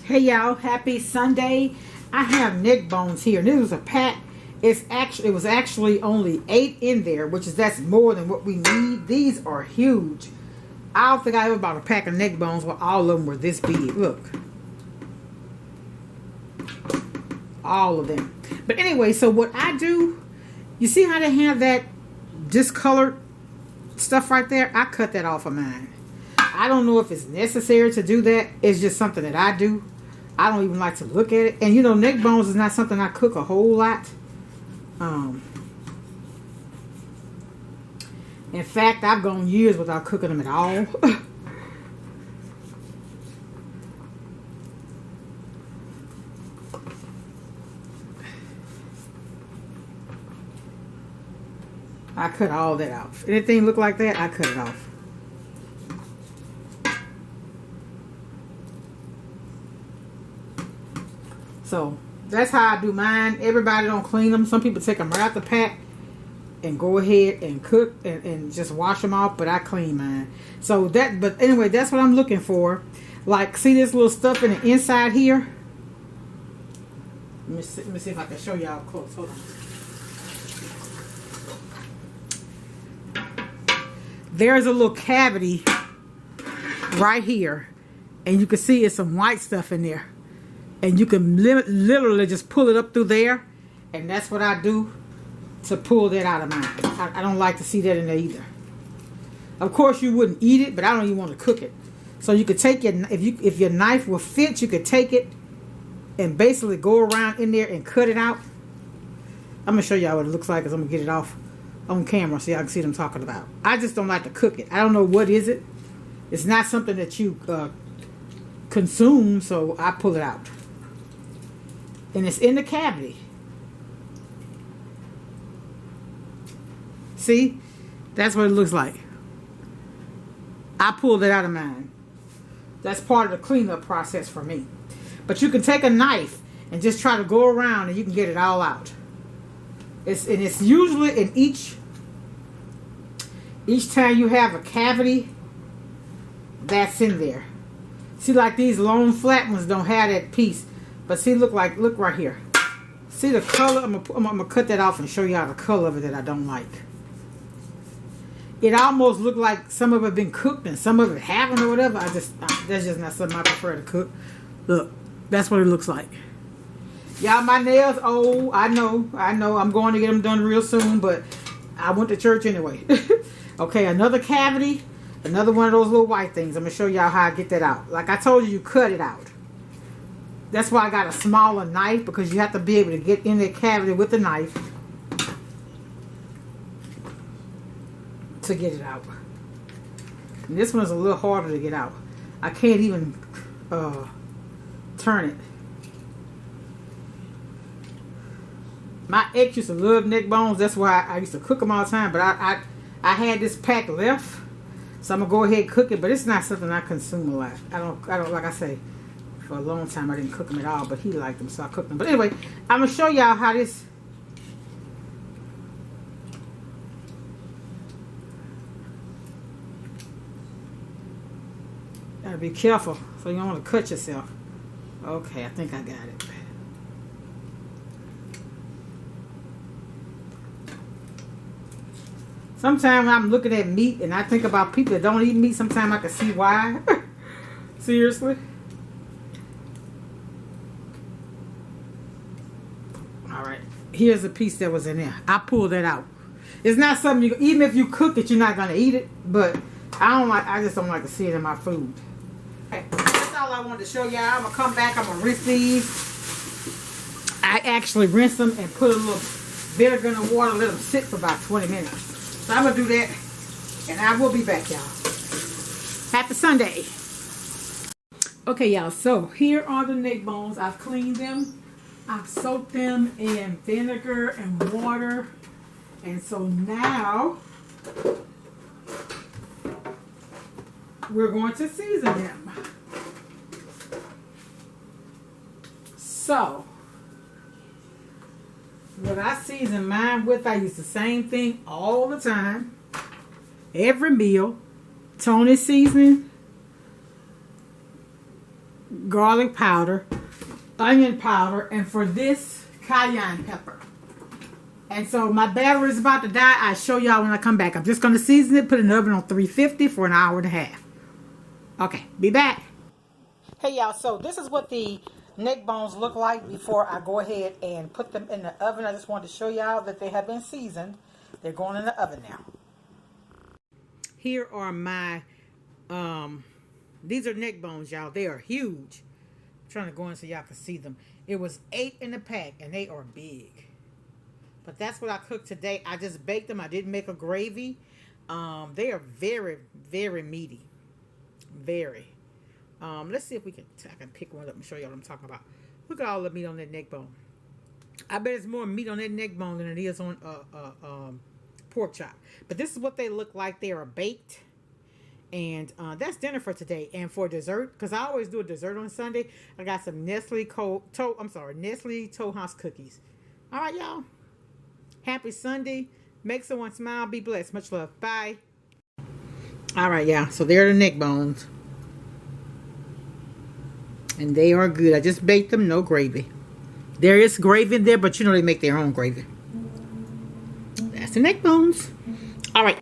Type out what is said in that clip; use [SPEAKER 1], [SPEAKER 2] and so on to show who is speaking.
[SPEAKER 1] Hey y'all, happy Sunday. I have neck bones here. This was a pack. It was actually only 8 in there, that's more than what we need. These are huge. I don't think I ever bought a pack of neck bones where all of them were this big. Look. All of them. But anyway, so what I do, you see how they have that discolored stuff right there? I cut that off of mine. I don't know if it's necessary to do that. It's just something that I do. I don't even like to look at it. And you know, neck bones is not something I cook a whole lot. In fact, I've gone years without cooking them at all. I cut all that off. Anything look like that, I cut it off. So that's how I do mine. Everybody don't clean them. Some people take them right out the pack and go ahead and cook and just wash them off, but I clean mine. So but anyway, that's what I'm looking for. Like, see this little stuff in the inside here? Let me see if I can show y'all close. Hold on. There's a little cavity right here, and you can see it's some white stuff in there. And you can literally just pull it up through there. And that's what I do to pull that out of mine. I don't like to see that in there either. Of course, you wouldn't eat it, but I don't even want to cook it. So you could take it, if your knife will fit, you could take it and basically go around in there and cut it out. I'm going to show y'all what it looks like because I'm going to get it off on camera so y'all can see what I'm talking about. I just don't like to cook it. I don't know what is it. It's not something that you consume, so I pull it out. And it's in the cavity. See? That's what it looks like. I pulled it out of mine. That's part of the cleanup process for me. But you can take a knife and just try to go around and you can get it all out. It's usually in each time you have a cavity, that's in there. See, like these long flat ones don't have that piece. But see, look right here. See the color? I'm gonna cut that off and show you how the color of it that I don't like. It almost looked like some of it been cooked and some of it haven't or whatever. That's just not something I prefer to cook. Look, that's what it looks like. Y'all, my nails, I know. I'm going to get them done real soon, but I went to church anyway. Okay, another cavity, another one of those little white things. I'm gonna show y'all how I get that out. Like I told you, you cut it out. That's why I got a smaller knife, because you have to be able to get in that cavity with the knife to get it out. And this one's a little harder to get out. I can't even turn it. My ex used to love neck bones. That's why I used to cook them all the time. But I had this pack left, so I'm gonna go ahead and cook it. But it's not something I consume a lot. I don't like I say. For a long time I didn't cook them at all, but he liked them, so I cooked them. But anyway, I'm gonna show y'all how this. Gotta be careful so you don't want to cut yourself. Okay, I think I got it. Sometimes when I'm looking at meat and I think about people that don't eat meat, sometimes I can see why. Seriously. Here's a piece that was in there. I pulled that out. It's not something even if you cook it, you're not gonna eat it. But I just don't like to see it in my food. Okay, that's all I wanted to show y'all. I'm gonna come back. I'm gonna rinse these. I actually rinse them and put a little vinegar in the water, let them sit for about 20 minutes. So I'm gonna do that, and I will be back, y'all. Happy Sunday. Okay, y'all. So here are the neck bones. I've cleaned them. I've soaked them in vinegar and water. And so now we're going to season them. So what I season mine with, I use the same thing all the time. Every meal. Tony seasoning. garlic powder, onion powder, and for this, cayenne pepper. And so my battery is about to die. I'll show y'all when I come back. I'm just going to season it, put it in the oven on 350 for an hour and a half. Okay, be back. Hey y'all, so this is what the neck bones look like before I go ahead and put them in the oven. I just wanted to show y'all that they have been seasoned. They're going in the oven now. Here are my, these are neck bones, y'all. They are huge. I'm trying to go in so y'all can see them. It was 8 in the pack, and they are big. But that's what I cooked today. I just baked them. I didn't make a gravy. They are very, very meaty. Very. Let's see if I can pick one up and show y'all what I'm talking about. Look at all the meat on that neck bone. I bet it's more meat on that neck bone than it is on pork chop. But this is what they look like. They are baked. And that's dinner for today. And for dessert, because I always do a dessert on Sunday, I got some Nestle Toll House cookies. All right, y'all. Happy Sunday. Make someone smile. Be blessed. Much love. Bye. All right, y'all. So there are the neck bones. And they are good. I just baked them. No gravy. There is gravy in there, but you know they make their own gravy. That's the neck bones. All right.